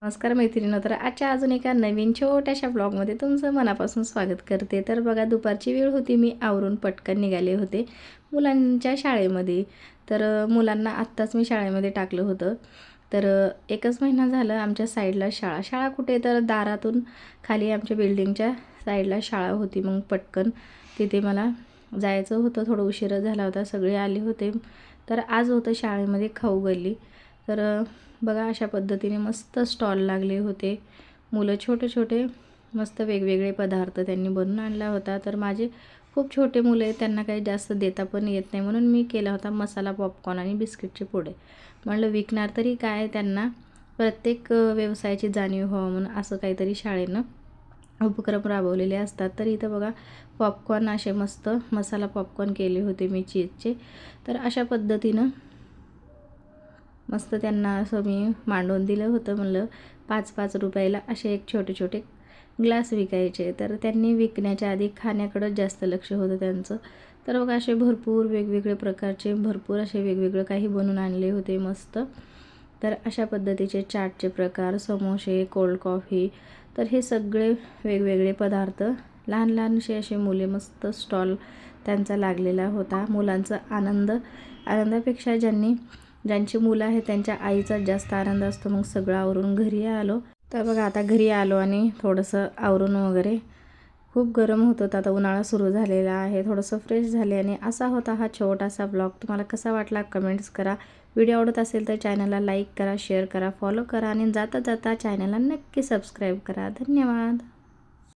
नमस्कार मैत्रिणी, तर आजच्या अजून एका नवीन छोट्याशा ब्लॉगमध्ये तुमचं मनापासून स्वागत करते। तर बघा, दुपारची वेळ होती, मी आवरून पटकन निघाले होते मुलांच्या शाळेमध्ये। तर मुलांना आत्ताच मी शाळेमध्ये टाकलं होतं। तर एकच महिना झालं आमच्या साईडला शाळा कुठे, तर दारातून खाली आमच्या बिल्डिंगच्या साईडला शाळा होती। मग पटकन तिथे मला जायचं होतं, थोडं उशीर झाला होता, सगळे आले होते। तर आज होतं शाळेमध्ये खाऊ गल्ली। तर बघा, अशा पद्धतीने मस्त स्टॉल लागले होते। मुलं छोटे छोटे मस्त वेगवेगळे पदार्थ त्यांनी बनवून आणला होता। तर माझे खूप छोटे मुलं आहेत, त्यांना काही जास्त देता पण येत नाही, म्हणून मी केला होता मसाला पॉपकॉर्न आणि बिस्किटचे पुडे। म्हणलं विकणार तरी काय, त्यांना प्रत्येक व्यवसायाची जाणीव व्हावं म्हणून असं काहीतरी शाळेनं उपक्रम राबवलेले असतात। तर इथं बघा, पॉपकॉर्न असे मस्त मसाला पॉपकॉर्न केले होते मी चीजचे। तर अशा पद्धतीनं मस्त त्यांना असं मी मांडून दिलं होतं। म्हणलं 5-5 रुपयाला असे एक छोटे छोटे ग्लास विकायचे। तर त्यांनी विकण्याच्या आधी खाण्याकडं जास्त लक्ष होतं त्यांचं। तर बघा, असे भरपूर वेगवेगळे प्रकारचे भरपूर असे वेगवेगळे काही बनवून आणले होते मस्त। तर अशा पद्धतीचे चाटचे प्रकार, समोसे, कोल्ड कॉफी, तर हे सगळे वेगवेगळे पदार्थ लहान लहानसे असे मुले मस्त स्टॉल त्यांचा लागलेला होता। मुलांचा आनंदापेक्षा ज्यांची मुलं आहेत त्यांच्या आईचा जास्त आनंद असतो। मग सगळं आवरून घरी आलो। तर बघा, आता घरी आलो आणि थोडंसं आवरून वगैरे, खूप गरम होत होतं, आता उन्हाळा सुरू झालेला आहे, थोडंसं फ्रेश झाले। आणि असा होता हा छोटासा ब्लॉग। तुम्हाला कसा वाटला कमेंट्स करा। व्हिडिओ आवडत असेल तर चॅनलला लाईक करा, शेअर करा, फॉलो करा आणि जाता जाता चॅनलला नक्की सबस्क्राईब करा। धन्यवाद।